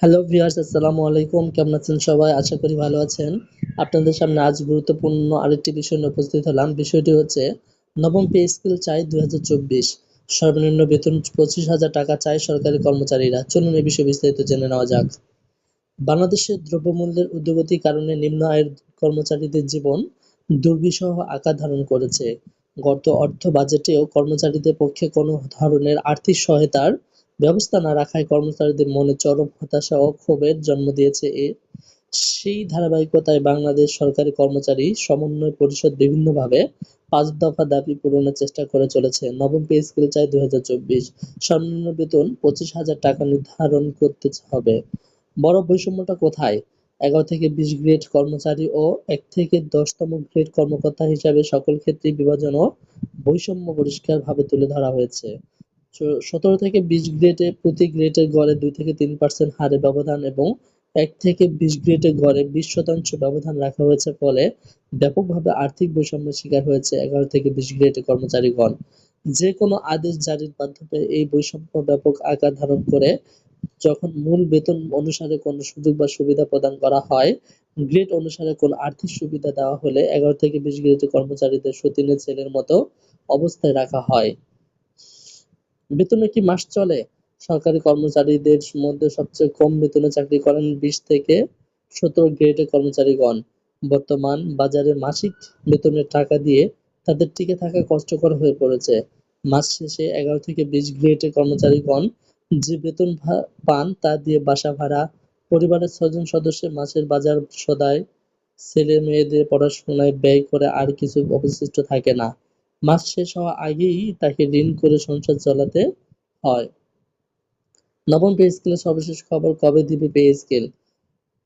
Hello viewers, আসসালামু আলাইকুম। কেমন আছেন সবাই? আশা করি ভালো আছেন। আপনাদের সামনে আজ গুরুত্বপূর্ণ আরেকটি বিষয় নিয়ে উপস্থিত হলাম। বিষয়টি হচ্ছে নবম পে স্কেল চাই ২০২৪। সর্বনিম্ন বেতন ২৫,০০০ টাকা চায় সরকারি কর্মচারীরা। চলুন এ বিষয়ে বিস্তারিত জেনে নেওয়া যাক। বাংলাদেশের দ্রব্যমূল্যের ঊর্ধ্বগতির কারণে নিম্ন আয়ের কর্মচারীদের জীবন দুর্বিষহ আকার ধারণ করেছে। গত অর্থ বাজেটেও কর্মচারীদের পক্ষে কোনো ধরনের আর্থিক সহায়তার ব্যবস্থা না রাখায় কর্মচারীদের মনে চরম হতাশা ও ক্ষোভের জন্ম দিয়েছে। সেই ধারাবাহিকতায় বাংলাদেশ সরকারি কর্মচারী সমন্বয় পরিষদ বিভিন্নভাবে ৫ দফা দাবি পূরণের চেষ্টা করে চলেছে। নবম পে স্কেল চায় ২০২৪। সর্বনিম্ন বেতন ২৫,০০০ টাকা নির্ধারণ করতে হবে। বড় বৈষম্যটা কোথায়? ১১ থেকে ২০ গ্রেড কর্মচারী ও ১ থেকে ১০তম গ্রেড কর্মকর্তা হিসাবে সকল ক্ষেত্রেই বিভাজন ও বৈষম্য পরিষ্কারভাবে তুলে ধরা হয়েছে। ১৭ থেকে ২০ গ্রেডে প্রতি গ্রেডের গড়ে ২ থেকে ৩% হারে ব্যবধান এবং ১ থেকে ২০ গ্রেডের গড়ে ২০% ব্যবধান রাখা হয়েছে, ফলে ব্যাপকভাবে আর্থিক বৈষম্যের শিকার হয়েছে ১১ থেকে ২০ গ্রেডের কর্মচারীগণ। যে কোনো আদেশ জারির মাধ্যমে এই বৈষম্য ব্যাপক আকার ধারণ করে। যখন মূল বেতন অনুসারে কোনো সুযোগ বা সুবিধা প্রদান করা হয়, গ্রেড অনুসারে কোনো আর্থিক সুবিধা দেওয়া হলে ১১ থেকে ২০ গ্রেডের কর্মচারীদের সতীনের ছেলের মতো অবস্থায় রাখা হয়। বেতনে কি মাস চলে? সরকারি কর্মচারীদের মধ্যে সবচেয়ে কম বেতনে চাকরি করেন ২০ থেকে ১৭ গ্রেডের কর্মচারীগণ। বর্তমান বাজারে মাসিক বেতনের টাকা দিয়ে তাদের টিকে থাকা কষ্টকর হয়ে পড়েছে। মাস শেষে ১১ থেকে ২০ গ্রেডের কর্মচারীগণ যে বেতন পান তা দিয়ে বাসা ভাড়া, পরিবারের ৬ জন সদস্যের মাসের বাজার সদাই, ছেলে-মেয়েদের পড়াশোনায় ব্যয় করে আর কিছু অবশিষ্ট থাকে না। মাস শেষ হওয়ার আগেই তাকে ঋণ করে সংসার চালাতে হয়। নবম পে স্কেলের সর্বশেষ খবর, কবে দিবে পে স্কেল?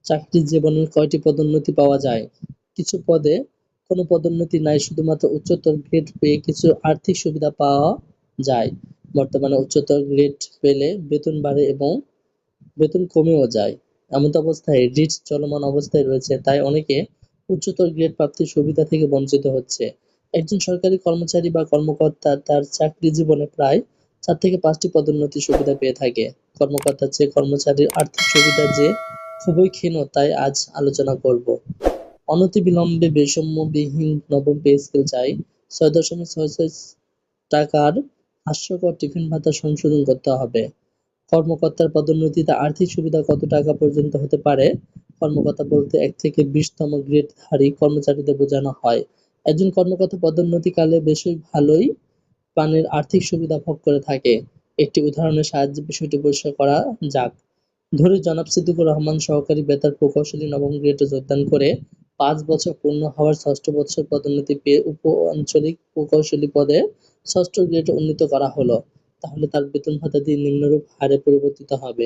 চাকরি জীবনের কয়টি পদোন্নতি পাওয়া যায়? কিছু পদে কোনো পদোন্নতি নাই, শুধুমাত্র উচ্চতর গ্রেড পেয়ে কিছু আর্থিক সুবিধা পাওয়া যায়। বর্তমানে উচ্চতর গ্রেড পেলে বেতন বাড়ে এবং বেতন কমেও যায়। এমতাবস্থায় রিট চলমান অবস্থায় রয়েছে, তাই অনেকে উচ্চতর গ্রেড প্রাপ্তির সুবিধা থেকে বঞ্চিত হচ্ছে। একজন সরকারি কর্মচারী বা কর্মকর্তা তার চাকরি জীবনে প্রায় ৪ থেকে ৫টি পদোন্নতির সুবিধা পেয়ে থাকে। কর্মকর্তার চেয়ে কর্মচারীর আর্থিক সুবিধা যে খুবই ক্ষীণ, তাই আজ আলোচনা করব। অনতিবিলম্বে বৈষম্যবিহীন নবম পে স্কেল চাই। ৬.৬৬ টাকার হাস্যকর টিফিন ভাতা সংশোধন করতে হবে। কর্মকর্তার পদোন্নতিতে আর্থিক সুবিধা কত টাকা পর্যন্ত হতে পারে? কর্মকর্তা বলতে ১ থেকে ২০তম গ্রেডধারী কর্মচারীদের বোঝানো হয়। একজন কর্মকর্তা পদোন্নতিকালে বেশি ভালোই প্রাণের আর্থিক সুবিধা ভোগ করে থাকে। একটি উদাহরণের সাহায্যে বিষয়টি পরিষ্কার করা যাক। ধরি জনাব সিদ্দিকুর রহমান সহকারী বেতার প্রকৌশলী নবম গ্রেডে যোগদান করে ৫ বছর পূর্ণ হওয়ার ৬ষ্ঠ বছর পদোন্নতি পেয়ে উপ-আঞ্চলিক প্রকৌশলী পদে ৬ষ্ঠ গ্রেডে উন্নীত করা হলো। তাহলে তার বেতন-ভাতাটি নিম্নরূপ হারে পরিবর্তিত হবে।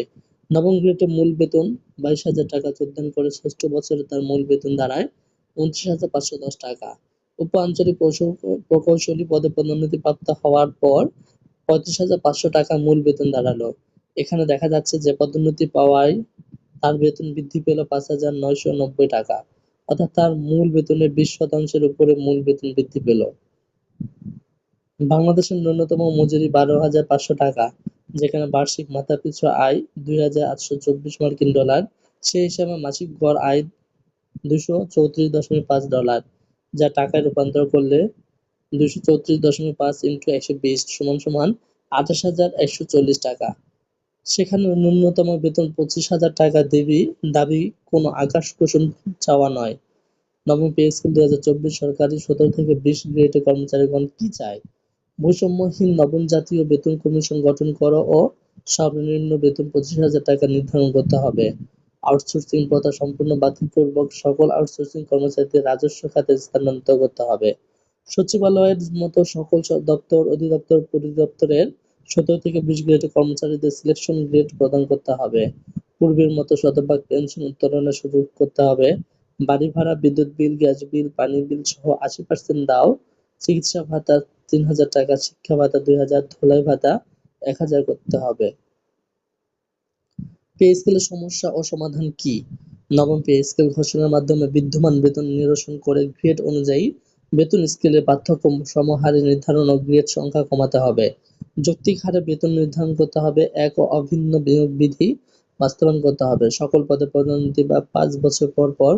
নবম গ্রেডে মূল বেতন ২২,০০০ টাকা, যোগদান করে ৬ষ্ঠ বছরে তার মূল বেতন দাঁড়ায় ২৯,৫১০ টাকা। উপ-আঞ্চলিক প্রকৌশলী পদে পদোন্নতি প্রাপ্ত হওয়ার পর ৩৫,৫০০ টাকা মূল বেতন দাঁড়ালো। এখানে দেখা যাচ্ছে যে পদোন্নতি পাওয়ায় তার বেতন বৃদ্ধি পেল ৫,৯৯০ টাকা, অর্থাৎ তার মূল বেতনের ২০% উপরে মূল বেতন বৃদ্ধি পেল। বাংলাদেশের ন্যূনতম মজুরি ১২,৫০০ টাকা, যেখানে বার্ষিক মাথাপিছু আয় ২,৮২৪ মার্কিন ডলার। সেই হিসাবে মাসিক গড় আয় $২৩৪.৫, যা টাকায় রূপান্তর করলে ২৩৪.৫ × ১২০ = ২৮,১৪০ টাকা। সেখানে ন্যূনতম বেতন ২৫,০০০ টাকা দাবি কোনো আকাশকুসুম চাওয়া নয়। নবম পে স্কেল ২০২৪। সরকারি ১৭ থেকে ২০ গ্রেডের কর্মচারীগণ কি চায়? বৈষম্যহীন নবম জাতীয় বেতন কমিশন গঠন করা ও সর্বনিম্ন বেতন ২৫,০০০ টাকা নির্ধারণ করতে হবে। আউটসোর্সিং প্রথা সম্পূর্ণ বাতিলপূর্বক সকল আউটসোর্সিং কর্মচারীদের রাজস্ব খাতে স্থানান্তর করতে হবে। সচিবালয়ের মতো সকল দপ্তর, অধিদপ্তর, পরিদপ্তরের ১৭ থেকে ২০ গ্রেডের কর্মচারীদের সিলেকশন গ্রেড প্রদান করতে হবে। পূর্বের মতো শতভাগ পেনশন উত্তোলনের সুযোগ করতে হবে। বাড়ি ভাড়া, বিদ্যুৎ বিল, গ্যাস বিল, পানির বিল সহ ৮০% দাও। চিকিৎসা ভাতা ৩,০০০ টাকা, শিক্ষা ভাতা ২,০০০, ধুলাই ভাতা ১,০০০ করতে হবে। পে স্কেলের সমস্যা ও সমাধান কি? নবম পে স্কেল ঘোষণার মাধ্যমে বিদ্যমান বেতন নিরসন করে গ্রেড অনুযায়ী বেতন স্কেলের পার্থক্য সমহারে নির্ধারণ ও গ্রেড সংখ্যা কমাতে হবে। যৌক্তিক হারে বেতন নির্ধারণ করতে হবে। এক ও অভিন্ন বিনিয়োগ বিধি বাস্তবায়ন করতে হবে। সকল পদে পদোন্নতি বা 5 বছর পর পর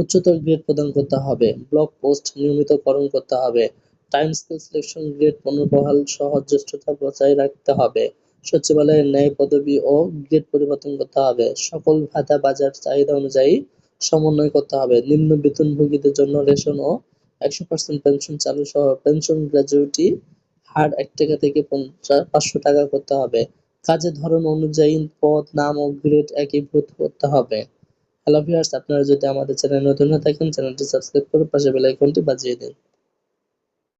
উচ্চতর গ্রেড প্রদান করতে হবে। ব্লক পোস্ট নিয়মিতকরণ করতে হবে। টাইম স্কেল সিলেকশন গ্রেড পুনর্বহাল সহ জ্যেষ্ঠতা বজায় রাখতে হবে। সচিবালয়ের ন্যায় পদবি ও গ্রেড পরিবর্তন করতে হবে। সকল ভাতা বাজার চাহিদা অনুযায়ী সমন্বয় করতে হবে। নিম্ন বেতনভোগীদের জন্য রেশন ও 100% পেনশন চালু সহ পেনশন গ্র্যাচুইটি হার ৳1 থেকে 500 টাকা করতে হবে। কাজের ধরন অনুযায়ী পদ, নাম ও গ্রেড একীভূত করতে হবে। হ্যালো ভিউয়ার্স, আপনারা যদি আমাদের চ্যানেলে নতুন হয়ে থাকেন চ্যানেলটি সাবস্ক্রাইব করে পাশে বেল আইকনটি বাজিয়ে দিন।